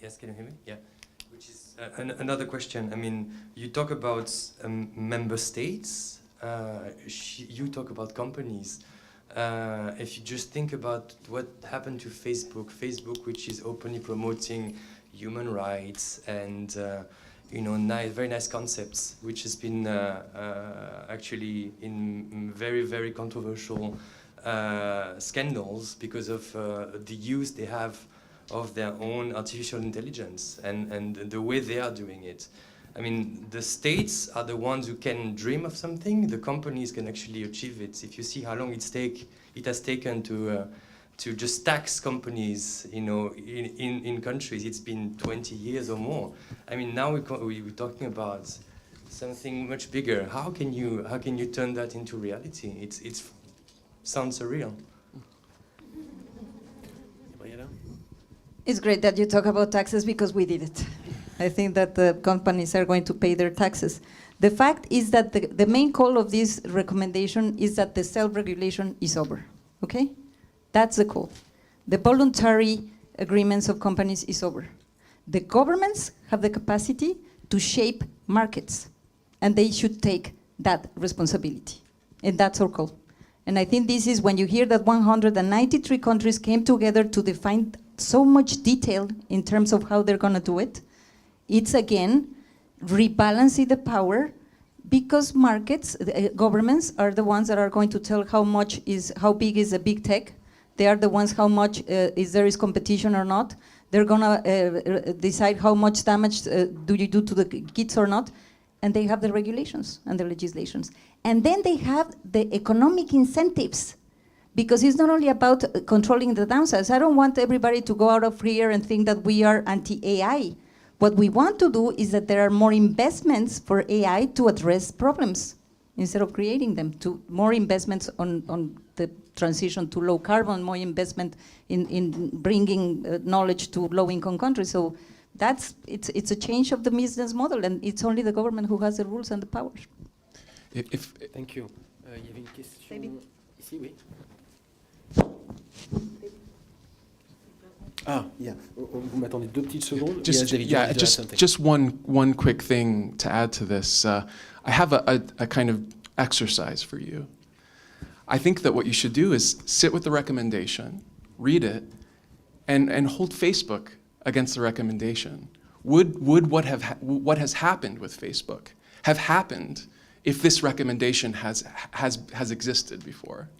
yes, can you hear me? Yeah. Which is another question. I mean, you talk about member states, you talk about companies. If you just think about what happened to Facebook, which is openly promoting human rights and you know, very nice concepts, which has been actually in very, very controversial scandals because of the use they have of their own artificial intelligence and the way they are doing it. I mean, the states are the ones who can dream of something. The companies can actually achieve it. If you see how long it has taken to just tax companies, you know, in countries, it's been 20 years or more. I mean, now we're talking about something much bigger. How can you turn that into reality? It sounds surreal. It's great that you talk about taxes because we did it. I think that the companies are going to pay their taxes. The fact is that the main goal of this recommendation is that the self-regulation is over, okay? That's the goal. The voluntary agreements of companies is over. The governments have the capacity to shape markets, and they should take that responsibility. And that's our goal. And I think this is when you hear that 193 countries came together to define so much detail in terms of how they're going to do it. It's again rebalancing the power, because markets, governments are the ones that are going to tell how big is the big tech. They are the ones how much there is competition or not. They're gonna decide how much damage do you do to the kids or not. And they have the regulations and the legislations. And then they have the economic incentives, because it's not only about controlling the downsides. I don't want everybody to go out of here and think that we are anti-AI. What we want to do is that there are more investments for AI to address problems instead of creating them, to more investments on the transition to low carbon, more investment in bringing knowledge to low-income countries. So it's a change of the business model, and it's only the government who has the rules and the powers. Thank you. Il y avait une question ici, oui. Ah, yeah. Vous m'attendez 2 petites secondes. Just one quick thing to add to this. I have a kind of exercise for you. I think that what you should do is sit with the recommendation, read it, and hold Facebook against the recommendation. Would what has happened with Facebook have happened if this recommendation has existed before?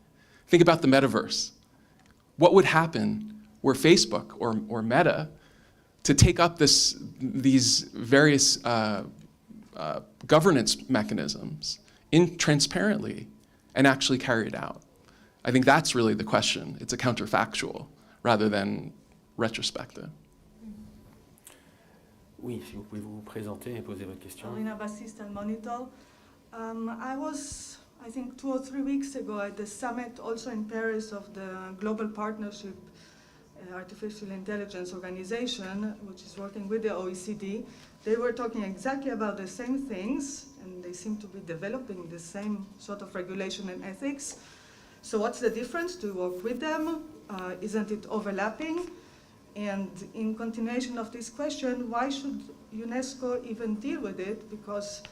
Think about the metaverse. What would happen were Facebook or Meta to take up these various governance mechanisms transparently and actually carry it out? I think that's really the question. It's a counterfactual rather than retrospective. Oui, si vous pouvez vous présenter et poser votre question. Alina Bassist and Monitor. I was, I think, 2 or 3 weeks ago at the summit also in Paris of the Global Partnership Artificial Intelligence Organization, which is working with the OECD. They were talking exactly about the same things, and they seem to be developing the same sort of regulation and ethics. So what's the difference to work with them? Isn't it overlapping? And in continuation of this question, why should UNESCO even deal with it? Because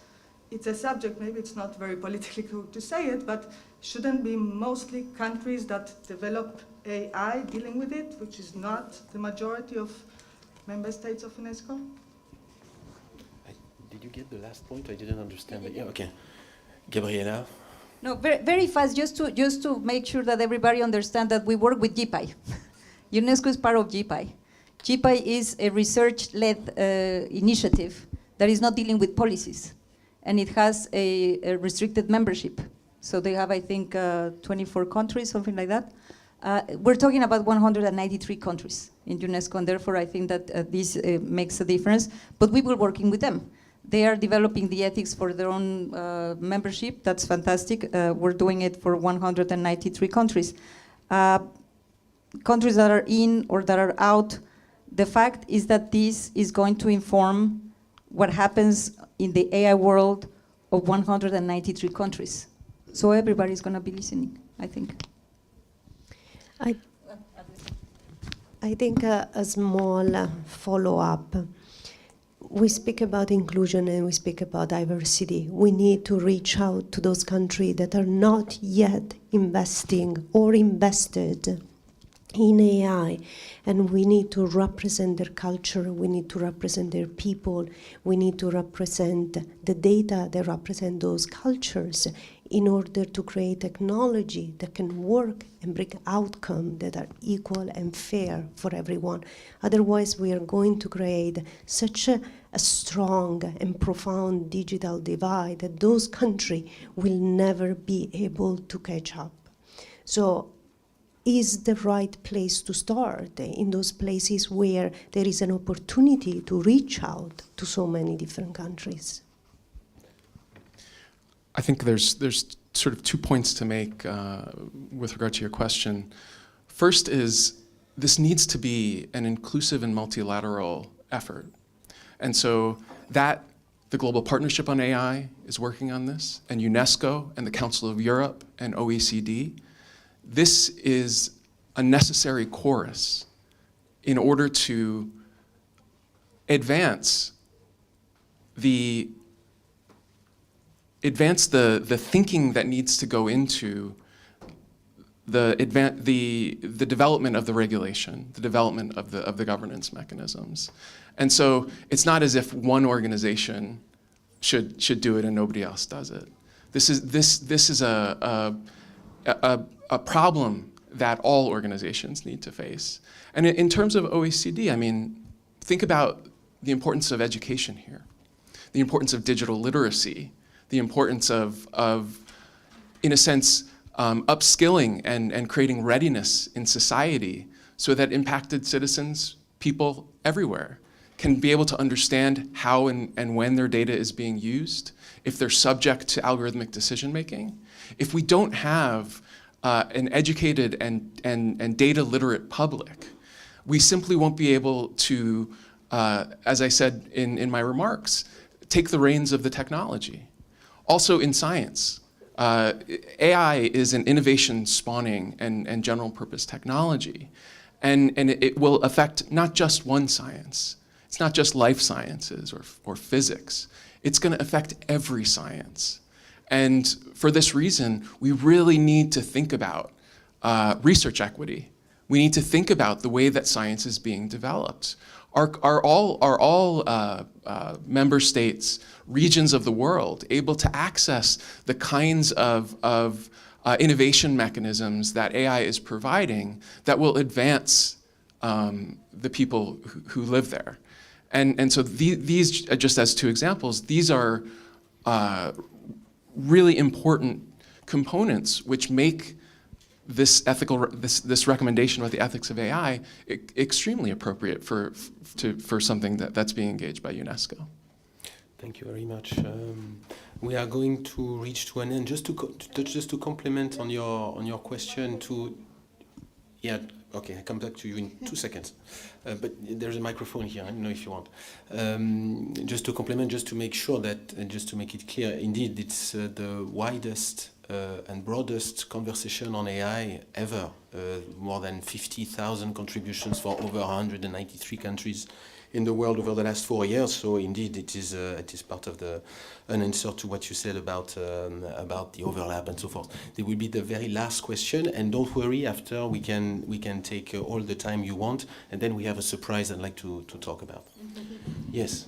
it's a subject, maybe it's not very politically correct to say it, but shouldn't be mostly countries that develop AI dealing with it, which is not the majority of member states of UNESCO? Did you get the last point? I didn't understand it. Yeah, okay. Gabriela? No, very, very fast, just to make sure that everybody understands that we work with GPI. UNESCO is part of GPI. GPI is a research-led initiative that is not dealing with policies, and it has a restricted membership. So they have, I think, 24 countries, something like that. We're talking about 193 countries in UNESCO, and therefore I think that this makes a difference. But we were working with them. They are developing the ethics for their own membership. That's fantastic. We're doing it for 193 countries. Countries that are in or that are out, the fact is that this is going to inform what happens in the AI world of 193 countries. So everybody's going to be listening, I think. I think a small follow-up. We speak about inclusion and we speak about diversity. We need to reach out to those countries that are not yet investing or invested in AI, and we need to represent their culture, we need to represent their people, we need to represent the data that represent those cultures in order to create technology that can work and bring outcomes that are equal and fair for everyone. Otherwise, we are going to create such a strong and profound digital divide that those countries will never be able to catch up. So, is the right place to start in those places where there is an opportunity to reach out to so many different countries? I think there's sort of 2 points to make with regard to your question. First is this needs to be an inclusive and multilateral effort. And so that the Global Partnership on AI is working on this, and UNESCO and the Council of Europe and OECD. This is a necessary chorus in order to advance the thinking that needs to go into the development of the regulation, the development of the governance mechanisms. And so it's not as if one organization should do it and nobody else does it. This is a problem that all organizations need to face. And in terms of OECD, I mean, think about the importance of education here, the importance of digital literacy, the importance of in a sense, upskilling and creating readiness in society so that impacted citizens, people everywhere, can be able to understand how and when their data is being used, if they're subject to algorithmic decision making. If we don't have an educated and data literate public, we simply won't be able to, as I said in my remarks, take the reins of the technology. Also in science, AI is an innovation spawning and general purpose technology. And it will affect not just one science. It's not just life sciences or physics. It's going to affect every science. And for this reason, we really need to think about research equity. We need to think about the way that science is being developed. Are all member states, regions of the world able to access the kinds of innovation mechanisms that AI is providing that will advance the people who live there? And so these, just as 2 examples, these are really important components which make this recommendation about the ethics of AI extremely appropriate for something that's being engaged by UNESCO. Thank you very much. We are going to reach to an end. Just to complement on your question. Okay, I come back to you in 2 seconds. But there's a microphone here. I don't know if you want. Just to complement, just to make sure that, and just to make it clear, indeed, it's the widest and broadest conversation on AI ever. More than 50,000 contributions for over 193 countries in the world over the last 4 years. So indeed, it is part of an answer to what you said about the overlap and so forth. There will be the very last question, and don't worry. After we can take all the time you want, and then we have a surprise I'd like to talk about. Yes.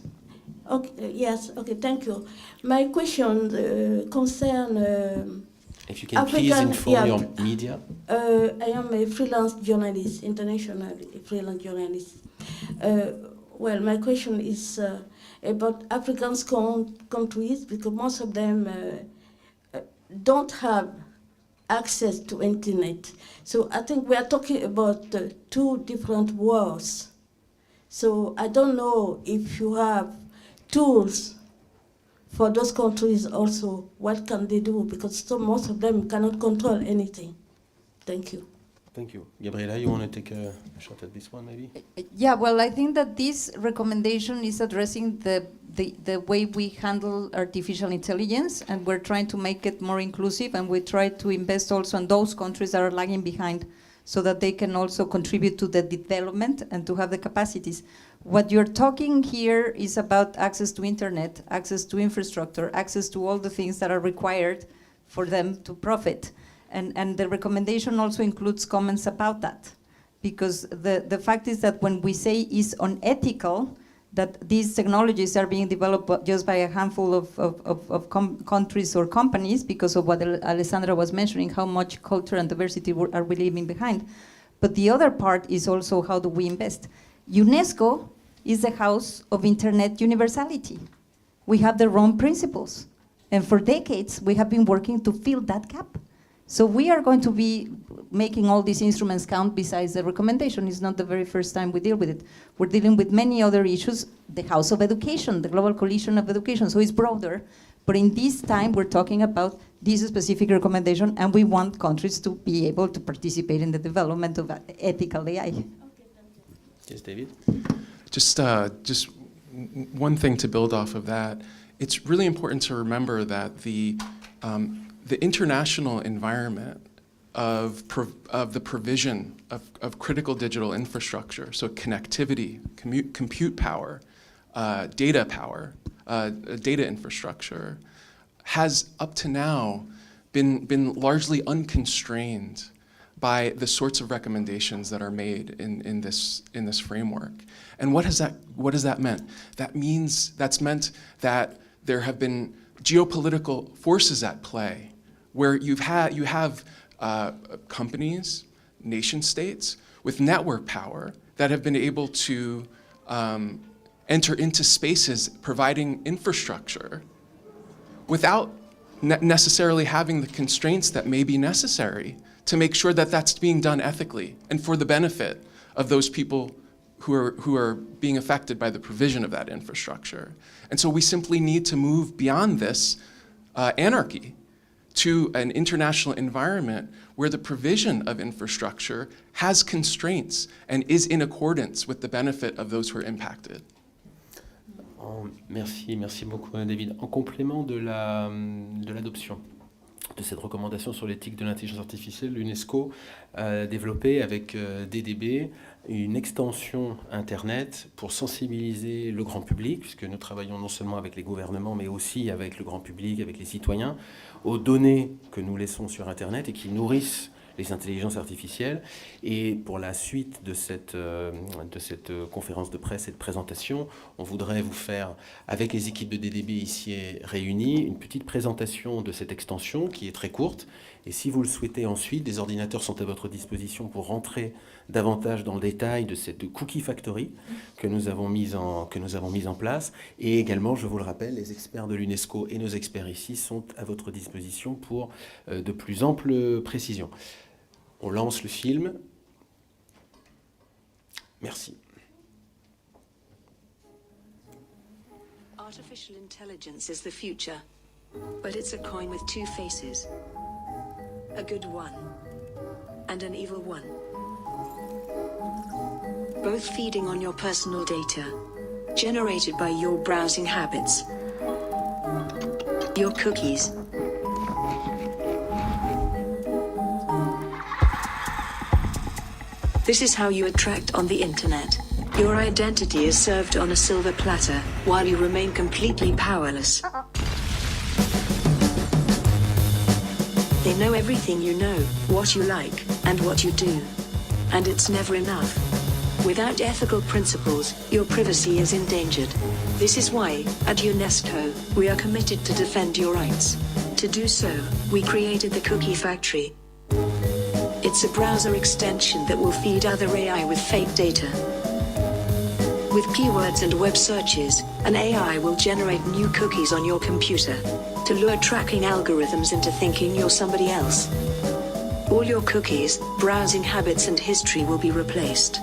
Okay, yes, okay, thank you. My question concern If you can please African, inform your media. I am a freelance journalist, international freelance journalist. Well, my question is about African countries, because most of them don't have access to internet. So I think we are talking about two different worlds. So I don't know if you have tools for those countries also. What can they do? Because most of them cannot control anything. Thank you. Thank you. Gabriela, you want to take a shot at this one, maybe? Yeah, well, I think that this recommendation is addressing the way we handle artificial intelligence, and we're trying to make it more inclusive, and we try to invest also in those countries that are lagging behind so that they can also contribute to the development and to have the capacities. What you're talking here is about access to internet, access to infrastructure, access to all the things that are required for them to profit. And the recommendation also includes comments about that. Because the fact is that when we say is unethical, that these technologies are being developed just by a handful of countries or companies, because of what Alessandra was mentioning, how much culture and diversity are we leaving behind. But the other part is also how do we invest. UNESCO is the house of internet universality. We have their own principles. And for decades, we have been working to fill that gap. So we are going to be making all these instruments count besides the recommendation. It's not the very first time we deal with it. We're dealing with many other issues, the House of Education, the Global Coalition of Education, so it's broader. But in this time, we're talking about this specific recommendation, and we want countries to be able to participate in the development of ethical AI. Yes, David? Just one thing to build off of that. It's really important to remember that the international environment of the provision of critical digital infrastructure, so connectivity, compute power, data power, data infrastructure, has up to now been largely unconstrained by the sorts of recommendations that are made in this framework. And what has that meant? That's meant that there have been geopolitical forces at play, where you have companies, nation states with network power that have been able to enter into spaces providing infrastructure without necessarily having the constraints that may be necessary to make sure that that's being done ethically and for the benefit of those people who are being affected by the provision of that infrastructure. And so we simply need to move beyond this anarchy to an international environment where the provision of infrastructure has constraints and is in accordance with the benefit of those who are impacted. Merci beaucoup, David. En complément de l'adoption de cette recommandation sur l'éthique de l'intelligence artificielle, l'UNESCO a développé avec DDB une extension Internet pour sensibiliser le grand public, puisque nous travaillons non seulement avec les gouvernements, mais aussi avec le grand public, avec les citoyens, aux données que nous laissons sur Internet et qui nourrissent les intelligences artificielles. Et pour la suite de cette conférence de presse et de présentation, on voudrait vous faire, avec les équipes de DDB ici réunies, une petite présentation de cette extension qui est très courte. Et si vous le souhaitez ensuite, des ordinateurs sont à votre disposition pour rentrer davantage dans le détail de cette Cookie Factory que nous avons mise en place. Et également, je vous le rappelle, les experts de l'UNESCO et nos experts ici sont à votre disposition pour de plus amples précisions. On lance le film. Merci. Artificial intelligence is the future, but it's a coin with two faces. A good one and an evil one. Both feeding on your personal data, generated by your browsing habits, your cookies. This is how you attract on the internet. Your identity is served on a silver platter, while you remain completely powerless. They know everything you know, what you like, and what you do. And it's never enough. Without ethical principles, your privacy is endangered. This is why, at UNESCO, we are committed to defend your rights. To do so, we created the Cookie Factory. It's a browser extension that will feed other AI with fake data. With keywords and web searches, an AI will generate new cookies on your computer to lure tracking algorithms into thinking you're somebody else. All your cookies, browsing habits and history will be replaced,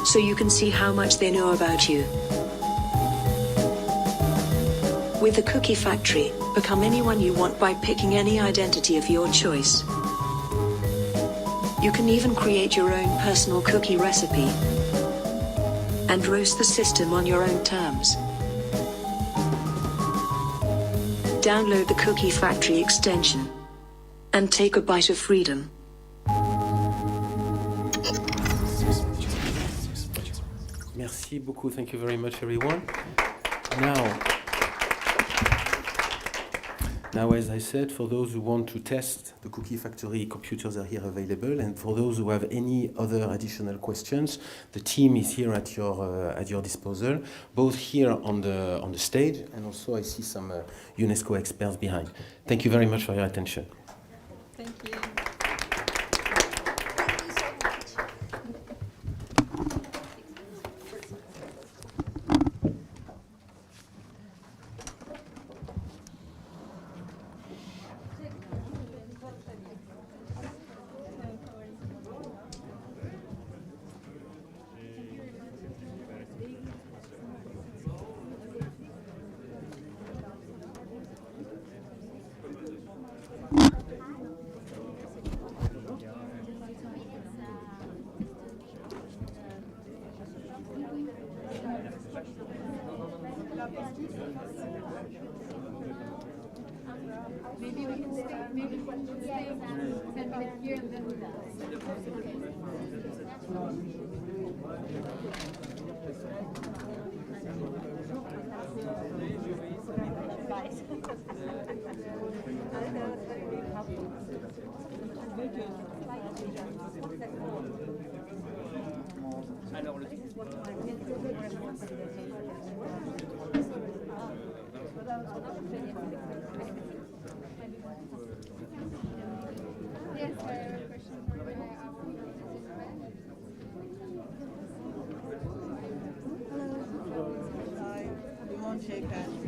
so you can see how much they know about you. With the Cookie Factory, become anyone you want by picking any identity of your choice. You can even create your own personal cookie recipe and roast the system on your own terms. Download the Cookie Factory extension and take a bite of freedom. Merci beaucoup. Thank you very much, everyone. Now, as I said, for those who want to test the Cookie Factory, computers are here available. And for those who have any other additional questions, the team is here at your disposal, both here on the stage, and also I see some UNESCO experts behind. Thank you very much for your attention. Thank you. Maybe we can stay, maybe we can stay 10 minutes here and then we're Yes, question We won't shake hands.